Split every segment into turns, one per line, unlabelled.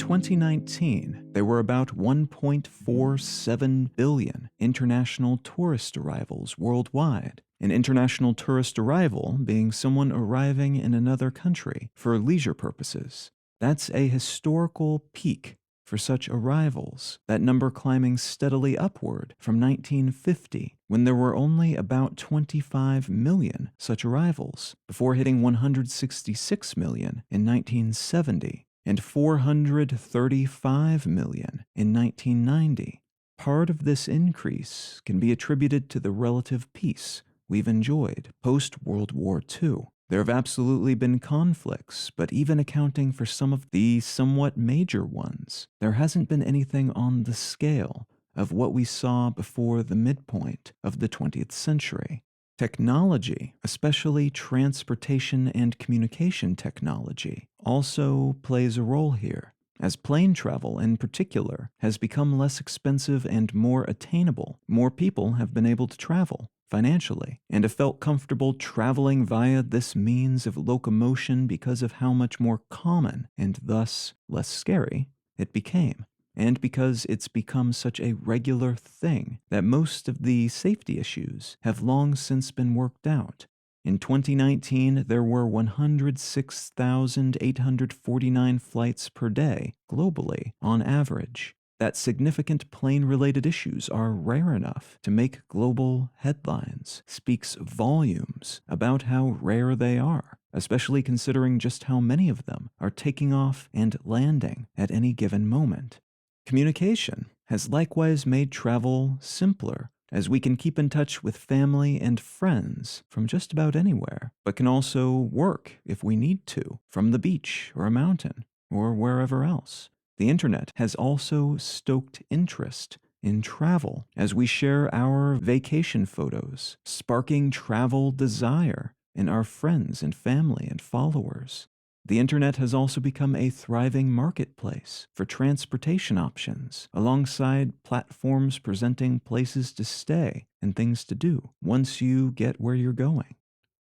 2019, there were about 1.47 billion international tourist arrivals worldwide. An international tourist arrival being someone arriving in another country for leisure purposes. That's a historical peak for such arrivals, that number climbing steadily upward from 1950, when there were only about 25 million such arrivals, before hitting 166 million in 1970 and 435 million in 1990. Part of this increase can be attributed to the relative peace we've enjoyed post-World War II. There have absolutely been conflicts, but even accounting for some of the somewhat major ones, there hasn't been anything on the scale of what we saw before the midpoint of the 20th century. Technology, especially transportation and communication technology, also plays a role here, as plane travel in particular has become less expensive and more attainable. More people have been able to travel financially, and have felt comfortable traveling via this means of locomotion because of how much more common, and thus less scary, it became, and because it's become such a regular thing that most of the safety issues have long since been worked out. In 2019, there were 106,849 flights per day globally on average. That significant plane-related issues are rare enough to make global headlines speaks volumes about how rare they are, especially considering just how many of them are taking off and landing at any given moment. Communication has likewise made travel simpler, as we can keep in touch with family and friends from just about anywhere, but can also work, if we need to, from the beach or a mountain or wherever else. The internet has also stoked interest in travel as we share our vacation photos, sparking travel desire in our friends and family and followers. The internet has also become a thriving marketplace for transportation options, alongside platforms presenting places to stay and things to do once you get where you're going.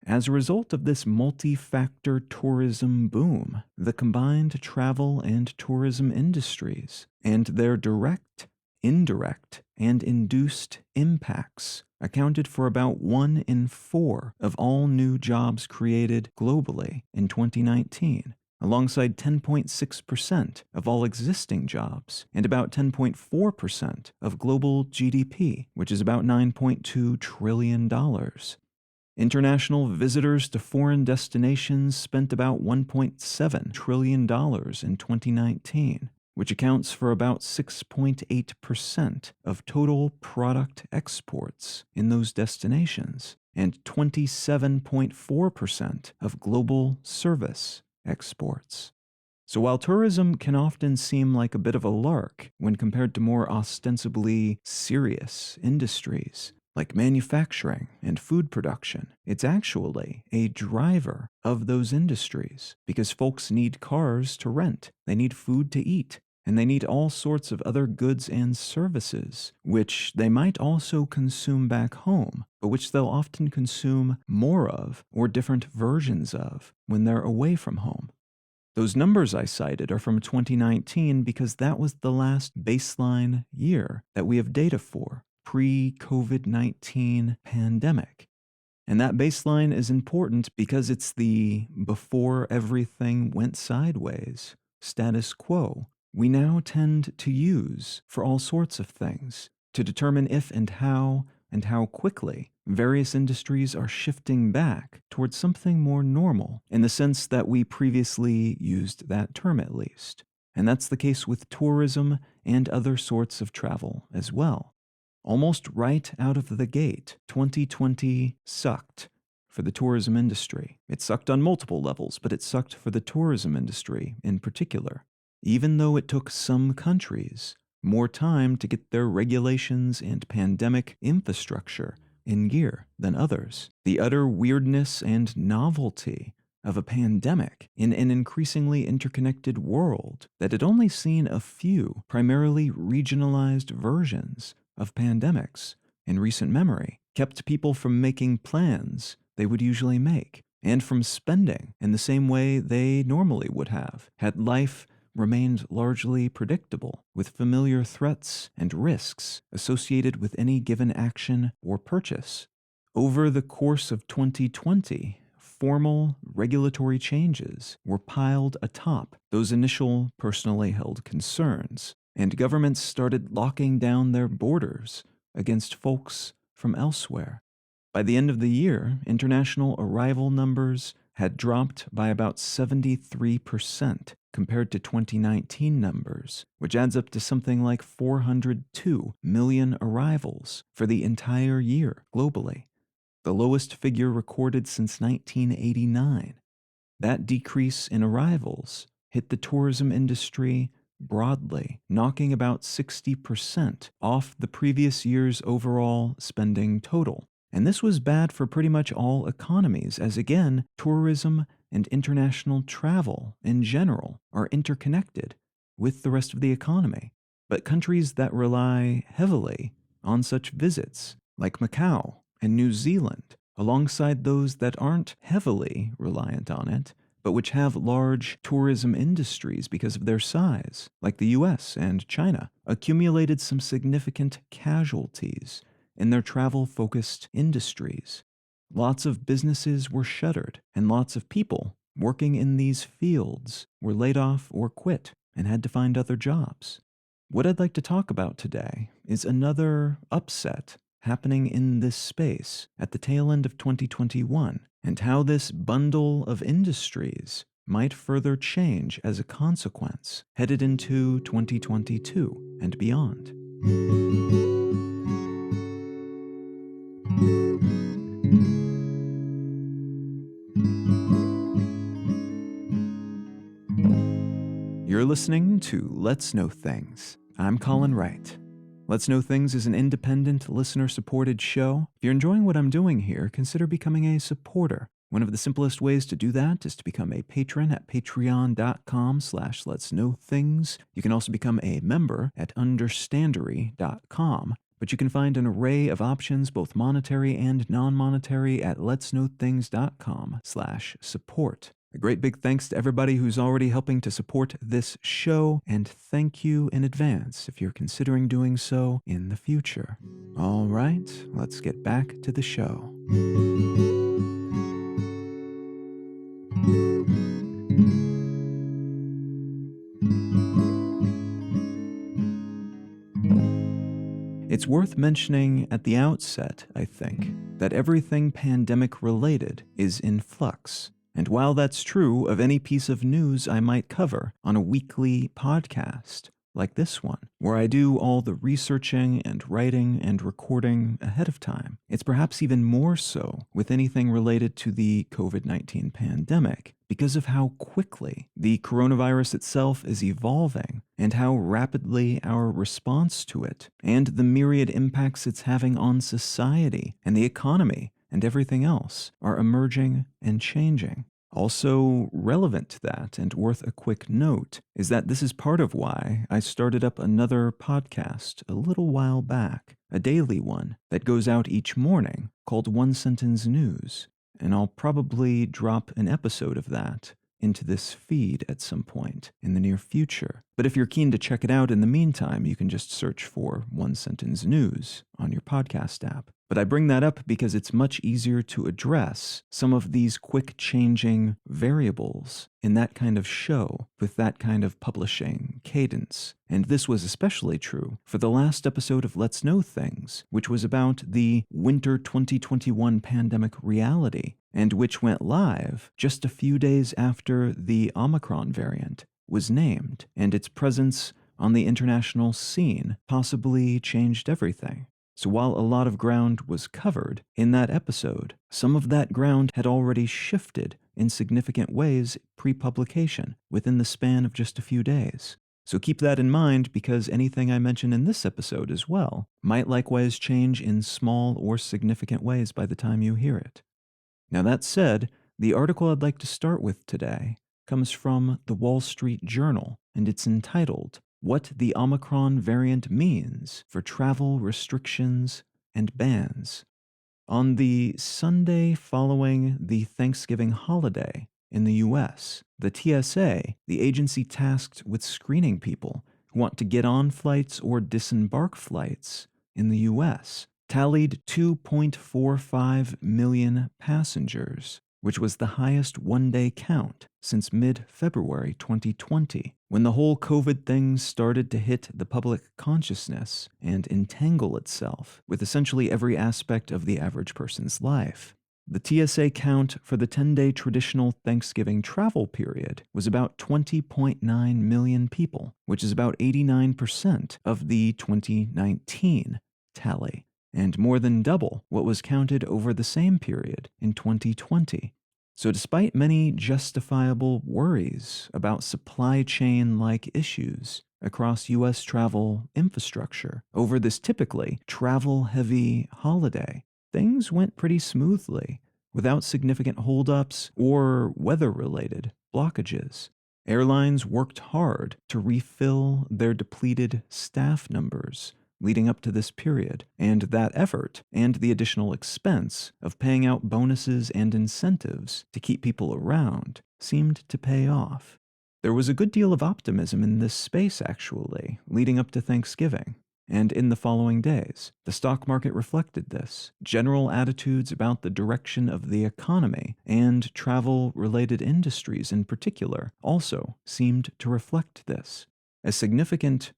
As a result of this multi-factor tourism boom, the combined travel and tourism industries and their direct, indirect, and induced impacts accounted for about 1 in 4 of all new jobs created globally in 2019, alongside 10.6% of all existing jobs and about 10.4% of global GDP, which is about $9.2 trillion. International visitors to foreign destinations spent about $1.7 trillion in 2019, which accounts for about 6.8% of total product exports in those destinations, and 27.4% of global service exports. So while tourism can often seem like a bit of a lark when compared to more ostensibly serious industries, like manufacturing and food production, it's actually a driver of those industries because folks need cars to rent, they need food to eat, and they need all sorts of other goods and services, which they might also consume back home, but which they'll often consume more of or different versions of when they're away from home. Those numbers I cited are from 2019 because that was the last baseline year that we have data for, pre-COVID-19 pandemic. And that baseline is important because it's the before everything went sideways status quo we now tend to use for all sorts of things to determine if and how quickly various industries are shifting back towards something more normal in the sense that we previously used that term at least. And that's the case with tourism and other sorts of travel as well. Almost right out of the gate, 2020 sucked for the tourism industry. It sucked on multiple levels, but it sucked for the tourism industry in particular. Even though it took some countries more time to get their regulations and pandemic infrastructure in gear than others, the utter weirdness and novelty of a pandemic in an increasingly interconnected world that had only seen a few primarily regionalized versions of pandemics in recent memory kept people from making plans they would usually make and from spending in the same way they normally would have had life remained largely predictable, with familiar threats and risks associated with any given action or purchase. Over the course of 2020, formal regulatory changes were piled atop those initial personally held concerns, and governments started locking down their borders against folks from elsewhere. By the end of the year, international arrival numbers had dropped by about 73% compared to 2019 numbers, which adds up to something like 402 million arrivals for the entire year globally, the lowest figure recorded since 1989. That decrease in arrivals hit the tourism industry broadly, knocking about 60% off the previous year's overall spending total. And this was bad for pretty much all economies, as again, tourism and international travel in general are interconnected with the rest of the economy. But countries that rely heavily on such visits, like Macau and New Zealand, alongside those that aren't heavily reliant on it, but which have large tourism industries because of their size, like the US and China, accumulated some significant casualties in their travel-focused industries. Lots of businesses were shuttered, and lots of people working in these fields were laid off or quit and had to find other jobs. What I'd like to talk about today is another upset happening in this space at the tail end of 2021, and how this bundle of industries might further change as a consequence headed into 2022 and beyond. You're listening to Let's Know Things. I'm Colin Wright. Let's Know Things is an independent, listener-supported show. If you're enjoying what I'm doing here, consider becoming a supporter. One of the simplest ways to do that is to become a patron at patreon.com/letsknowthings. You can also become a member at understandery.com. But you can find an array of options, both monetary and non-monetary, at letsknowthings.com/support. A great big thanks to everybody who's already helping to support this show, and thank you in advance if you're considering doing so in the future. All right, let's get back to the show. It's worth mentioning at the outset, I think, that everything pandemic-related is in flux. And while that's true of any piece of news I might cover on a weekly podcast, like this one, where I do all the researching and writing and recording ahead of time, it's perhaps even more so with anything related to the COVID-19 pandemic, because of how quickly the coronavirus itself is evolving and how rapidly our response to it and the myriad impacts it's having on society and the economy and everything else are emerging and changing. Also relevant to that, and worth a quick note, is that this is part of why I started up another podcast a little while back, a daily one that goes out each morning called One Sentence News, and I'll probably drop an episode of that into this feed at some point in the near future. But if you're keen to check it out in the meantime, you can just search for One Sentence News on your podcast app. But I bring that up because it's much easier to address some of these quick changing variables in that kind of show with that kind of publishing cadence. And this was especially true for the last episode of Let's Know Things, which was about the winter 2021 pandemic reality, and which went live just a few days after the Omicron variant was named, and its presence on the international scene possibly changed everything. So while a lot of ground was covered in that episode, some of that ground had already shifted in significant ways pre-publication within the span of just a few days. So keep that in mind, because anything I mention in this episode as well might likewise change in small or significant ways by the time you hear it. Now that said, the article I'd like to start with today comes from the Wall Street Journal, and it's entitled, "What the Omicron Variant Means for Travel Restrictions and Bans." On the Sunday following the Thanksgiving holiday in the US. The TSA, the agency tasked with screening people who want to get on flights or disembark flights in the US, tallied 2.45 million passengers, which was the highest one-day count since mid-February 2020, when the whole COVID thing started to hit the public consciousness and entangle itself with essentially every aspect of the average person's life. The TSA count for the 10-day traditional Thanksgiving travel period was about 20.9 million people, which is about 89% of the 2019 tally, and more than double what was counted over the same period in 2020. So despite many justifiable worries about supply chain-like issues across U.S. travel infrastructure over this typically travel-heavy holiday, things went pretty smoothly, without significant holdups or weather-related blockages. Airlines worked hard to refill their depleted staff numbers leading up to this period, and that effort and the additional expense of paying out bonuses and incentives to keep people around seemed to pay off. There was a good deal of optimism in this space, actually, leading up to Thanksgiving. And in the following days, the stock market reflected this. General attitudes about the direction of the economy and travel-related industries in particular also seemed to reflect this. A significant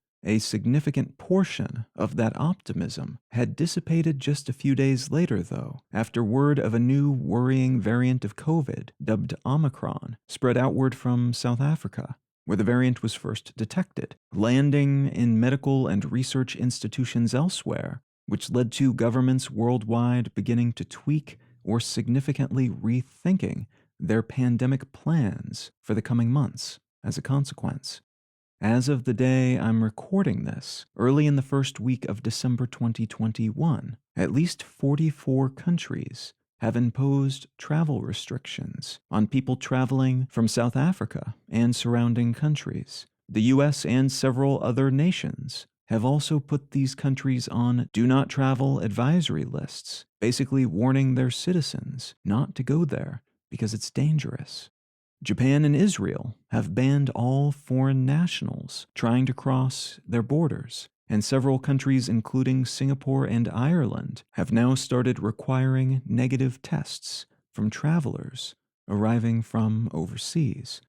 portion of that optimism had dissipated just a few days later, though, after word of a new worrying variant of COVID, dubbed Omicron, spread outward from South Africa, where the variant was first detected, landing in medical and research institutions elsewhere, which led to governments worldwide beginning to tweak or significantly rethinking their pandemic plans for the coming months as a consequence. As of the day I'm recording this, early in the first week of December 2021, at least 44 countries have imposed travel restrictions on people traveling from South Africa and surrounding countries. The US and several other nations have also put these countries on do not travel advisory lists, basically warning their citizens not to go there because it's dangerous. Japan and Israel have banned all foreign nationals trying to cross their borders, and several countries, including Singapore and Ireland, have now started requiring negative tests from travelers arriving from overseas.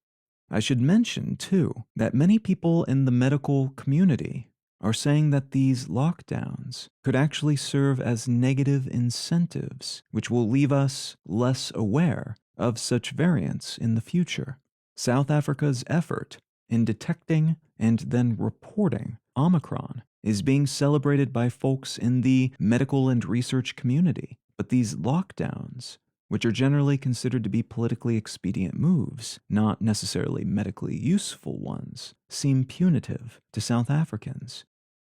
I should mention, too, that many people in the medical community are saying that these lockdowns could actually serve as negative incentives, which will leave us less aware of such variants in the future. South Africa's effort in detecting and then reporting Omicron is being celebrated by folks in the medical and research community, but these lockdowns, which are generally considered to be politically expedient moves, not necessarily medically useful ones, seem punitive to South Africans.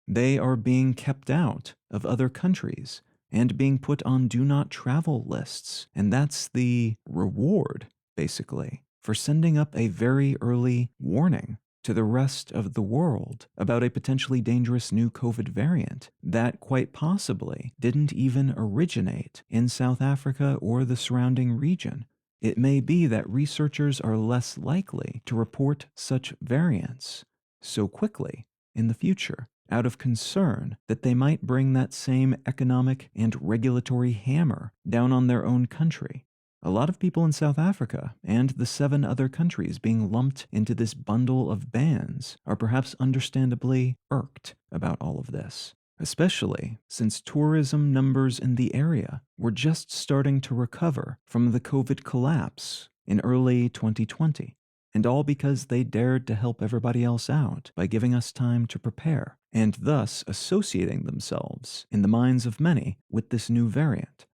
They are being kept out of other countries and being put on do not travel lists. And that's the reward, basically, for sending up a very early warning to the rest of the world about a potentially dangerous new COVID variant that quite possibly didn't even originate in South Africa or the surrounding region. It may be that researchers are less likely to report such variants so quickly in the future, out of concern that they might bring that same economic and regulatory hammer down on their own country. A lot of people in South Africa and the 7 other countries being lumped into this bundle of bans are perhaps understandably irked about all of this, especially since tourism numbers in the area were just starting to recover from the COVID collapse in early 2020. And all because they dared to help everybody else out by giving us time to prepare, and thus associating themselves, in the minds of many, with this new variant.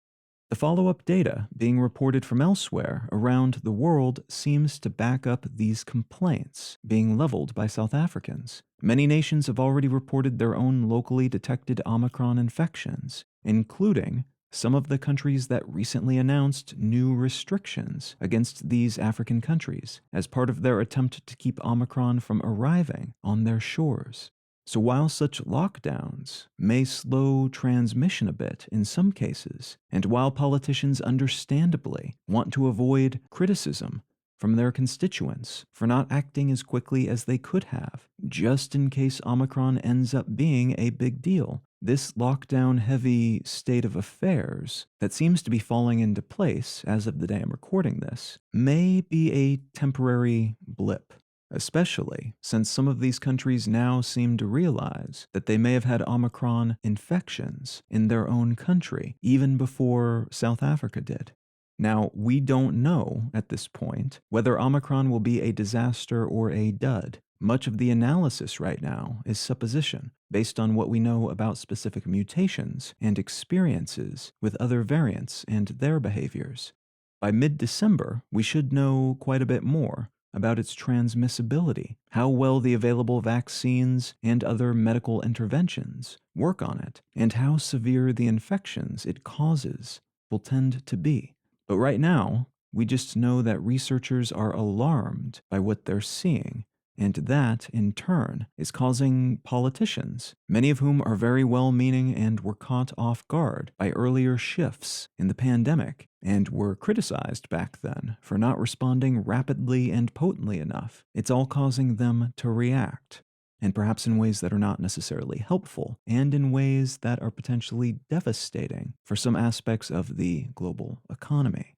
The follow-up data being reported from elsewhere around the world seems to back up these complaints being leveled by South Africans. Many nations have already reported their own locally detected Omicron infections, including some of the countries that recently announced new restrictions against these African countries as part of their attempt to keep Omicron from arriving on their shores. So while such lockdowns may slow transmission a bit in some cases, and while politicians understandably want to avoid criticism from their constituents for not acting as quickly as they could have, just in case Omicron ends up being a big deal. This lockdown-heavy state of affairs that seems to be falling into place as of the day I'm recording this may be a temporary blip, especially since some of these countries now seem to realize that they may have had Omicron infections in their own country even before South Africa did. Now, we don't know at this point whether Omicron will be a disaster or a dud. Much of the analysis right now is supposition, based on what we know about specific mutations and experiences with other variants and their behaviors. By mid-December, we should know quite a bit more about its transmissibility, how well the available vaccines and other medical interventions work on it, and how severe the infections it causes will tend to be. But right now, we just know that researchers are alarmed by what they're seeing, and that, in turn, is causing politicians, many of whom are very well-meaning and were caught off guard by earlier shifts in the pandemic, and were criticized back then for not responding rapidly and potently enough. It's all causing them to react, and perhaps in ways that are not necessarily helpful, and in ways that are potentially devastating for some aspects of the global economy.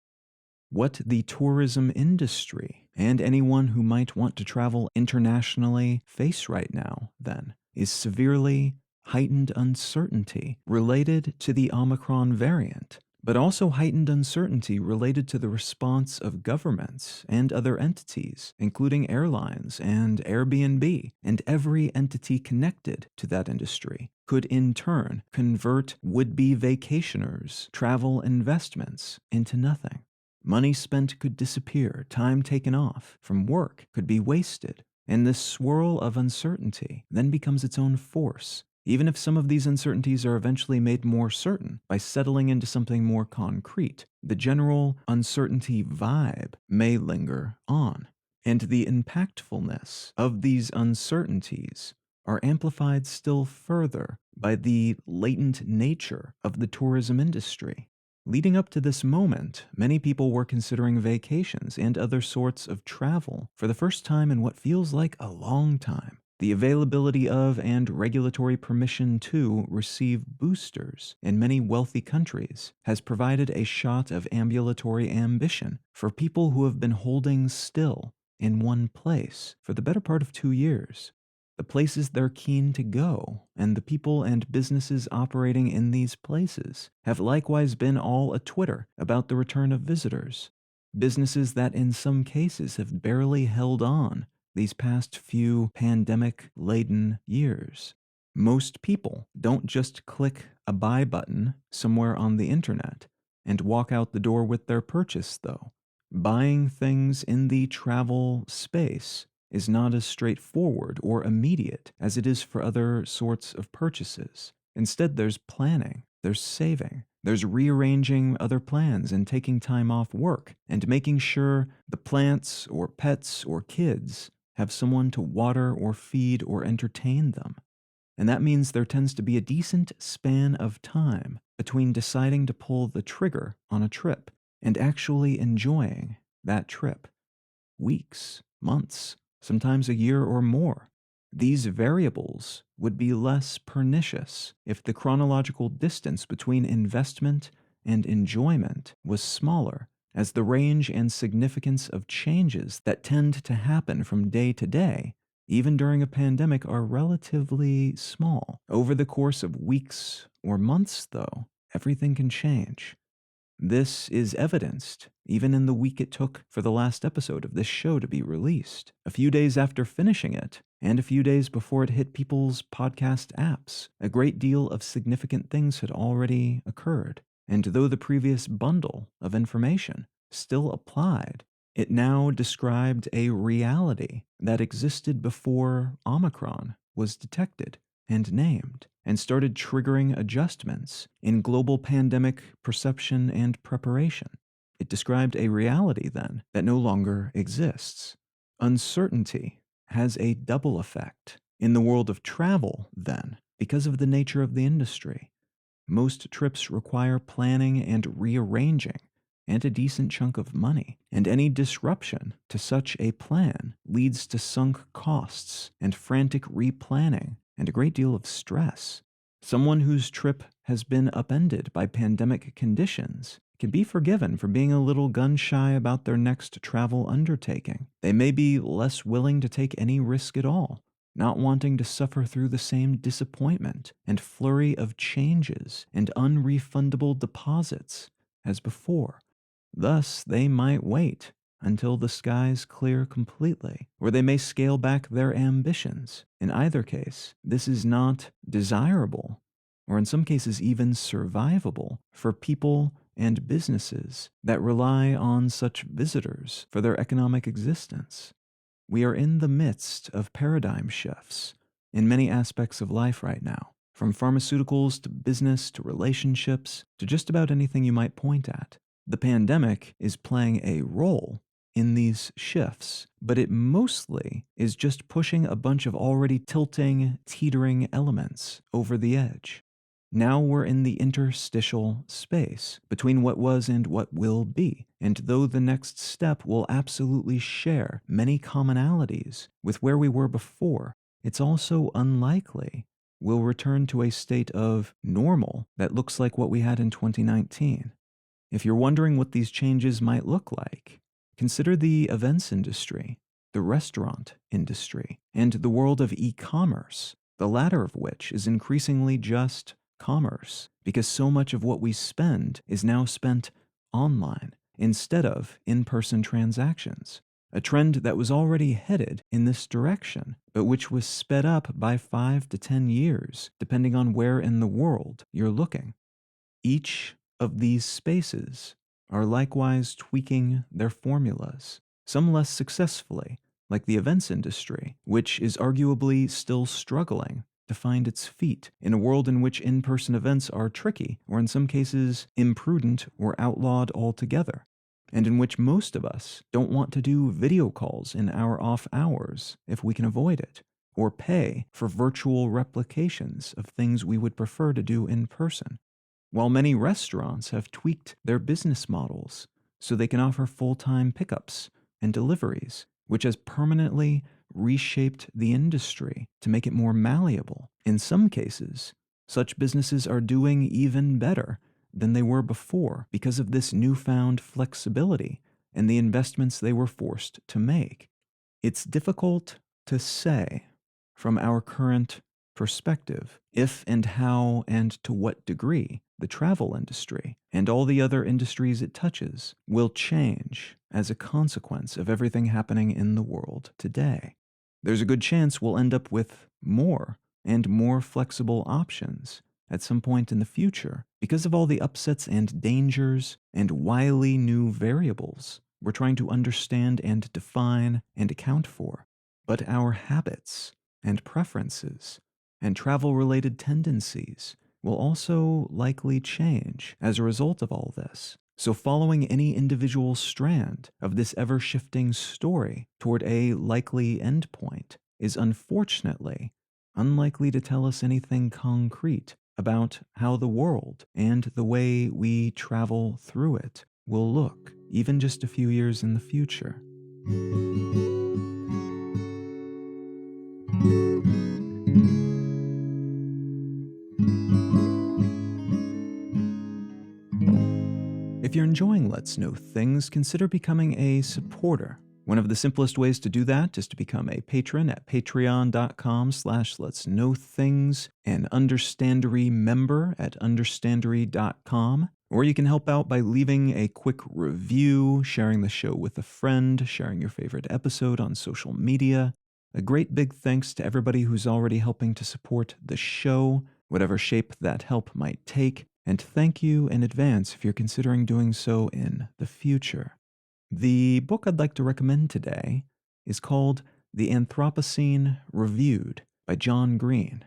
What the tourism industry and anyone who might want to travel internationally face right now, then, is severely heightened uncertainty related to the Omicron variant, but also heightened uncertainty related to the response of governments and other entities, including airlines and Airbnb, and every entity connected to that industry could in turn convert would-be vacationers' travel investments into nothing. Money spent could disappear, time taken off from work could be wasted, and this swirl of uncertainty then becomes its own force, even if some of these uncertainties are eventually made more certain by settling into something more concrete. The general uncertainty vibe may linger on, and the impactfulness of these uncertainties are amplified still further by the latent nature of the tourism industry. Leading up to this moment, many people were considering vacations and other sorts of travel for the first time in what feels like a long time. The availability of and regulatory permission to receive boosters in many wealthy countries has provided a shot of ambulatory ambition for people who have been holding still in one place for the better part of 2 years. The places they're keen to go, and the people and businesses operating in these places have likewise been all a-Twitter about the return of visitors. Businesses that in some cases have barely held on these past few pandemic-laden years. Most people don't just click a buy button somewhere on the internet and walk out the door with their purchase, though. Buying things in the travel space is not as straightforward or immediate as it is for other sorts of purchases. Instead, there's planning, there's saving, there's rearranging other plans and taking time off work and making sure the plants or pets or kids have someone to water or feed or entertain them. And that means there tends to be a decent span of time between deciding to pull the trigger on a trip and actually enjoying that trip. Weeks, months, sometimes a year or more. These variables would be less pernicious if the chronological distance between investment and enjoyment was smaller, as the range and significance of changes that tend to happen from day to day, even during a pandemic, are relatively small. Over the course of weeks or months, though, everything can change. This is evidenced even in the week it took for the last episode of this show to be released. A few days after finishing it, and a few days before it hit people's podcast apps, a great deal of significant things had already occurred. And though the previous bundle of information still applied, it now described a reality that existed before Omicron was detected and named, and started triggering adjustments in global pandemic perception and preparation. It described a reality, then, that no longer exists. Uncertainty has a double effect. In the world of travel, then, because of the nature of the industry, most trips require planning and rearranging and a decent chunk of money, and any disruption to such a plan leads to sunk costs and frantic replanning and a great deal of stress. Someone whose trip has been upended by pandemic conditions can be forgiven for being a little gun-shy about their next travel undertaking. They may be less willing to take any risk at all, not wanting to suffer through the same disappointment and flurry of changes and unrefundable deposits as before. Thus, they might wait until the skies clear completely, or they may scale back their ambitions. In either case, this is not desirable, or in some cases even survivable, for people and businesses that rely on such visitors for their economic existence. We are in the midst of paradigm shifts in many aspects of life right now, from pharmaceuticals to business to relationships to just about anything you might point at. The pandemic is playing a role in these shifts, but it mostly is just pushing a bunch of already tilting, teetering elements over the edge. Now we're in the interstitial space between what was and what will be, and though the next step will absolutely share many commonalities with where we were before, it's also unlikely we'll return to a state of normal that looks like what we had in 2019. If you're wondering what these changes might look like, consider the events industry, the restaurant industry, and the world of e-commerce, the latter of which is increasingly just commerce, because so much of what we spend is now spent online instead of in-person transactions. A trend that was already headed in this direction, but which was sped up by 5 to 10 years, depending on where in the world you're looking. Each of these spaces are likewise tweaking their formulas, some less successfully, like the events industry, which is arguably still struggling to find its feet in a world in which in-person events are tricky, or in some cases imprudent or outlawed altogether, and in which most of us don't want to do video calls in our off hours if we can avoid it, or pay for virtual replications of things we would prefer to do in person. While many restaurants have tweaked their business models so they can offer full-time pickups and deliveries, which has permanently reshaped the industry to make it more malleable. In some cases, such businesses are doing even better than they were before because of this newfound flexibility and the investments they were forced to make. It's difficult to say from our current perspective if and how and to what degree the travel industry and all the other industries it touches will change as a consequence of everything happening in the world today. There's a good chance we'll end up with more and more flexible options at some point in the future because of all the upsets and dangers and wily new variables we're trying to understand and define and account for. But our habits and preferences and travel-related tendencies will also likely change as a result of all this. So following any individual strand of this ever-shifting story toward a likely endpoint is unfortunately unlikely to tell us anything concrete about how the world and the way we travel through it will look, even just a few years in the future. If you're enjoying Let's Know Things, consider becoming a supporter. One of the simplest ways to do that is to become a patron at patreon.com/letsknowthings, an Understandery member at understandery.com, or you can help out by leaving a quick review, sharing the show with a friend, sharing your favorite episode on social media. A great big thanks to everybody who's already helping to support the show, whatever shape that help might take. And thank you in advance if you're considering doing so in the future. The book I'd like to recommend today is called The Anthropocene Reviewed by John Green.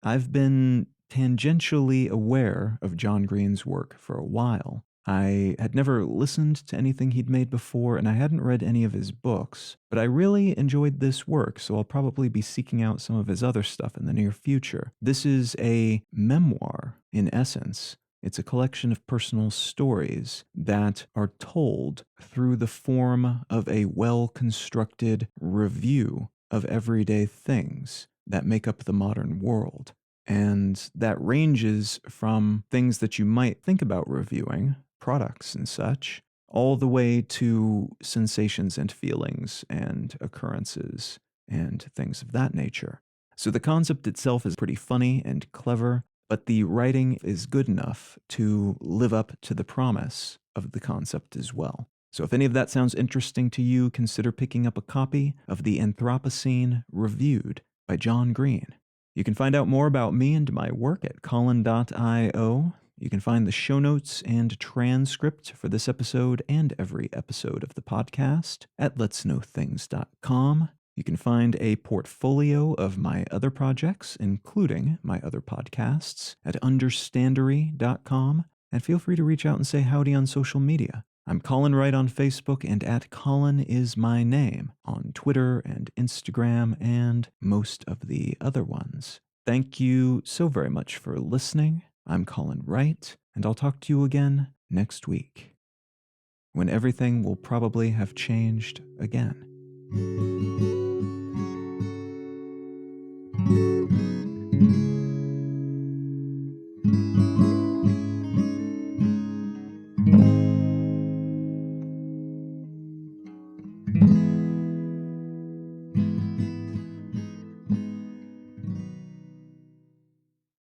I've been tangentially aware of John Green's work for a while. I had never listened to anything he'd made before, and I hadn't read any of his books, but I really enjoyed this work, so I'll probably be seeking out some of his other stuff in the near future. This is a memoir, in essence. It's a collection of personal stories that are told through the form of a well-constructed review of everyday things that make up the modern world. And that ranges from things that you might think about reviewing, products and such, all the way to sensations and feelings and occurrences and things of that nature. So the concept itself is pretty funny and clever, but the writing is good enough to live up to the promise of the concept as well. So if any of that sounds interesting to you, consider picking up a copy of The Anthropocene Reviewed by John Green. You can find out more about me and my work at Colin.io. You can find the show notes and transcript for this episode and every episode of the podcast at letsknowthings.com. You can find a portfolio of my other projects, including my other podcasts, at understandery.com, and feel free to reach out and say howdy on social media. I'm Colin Wright on Facebook and at Colin is my name on Twitter and Instagram and most of the other ones. Thank you so very much for listening. I'm Colin Wright, and I'll talk to you again next week, when everything will probably have changed again.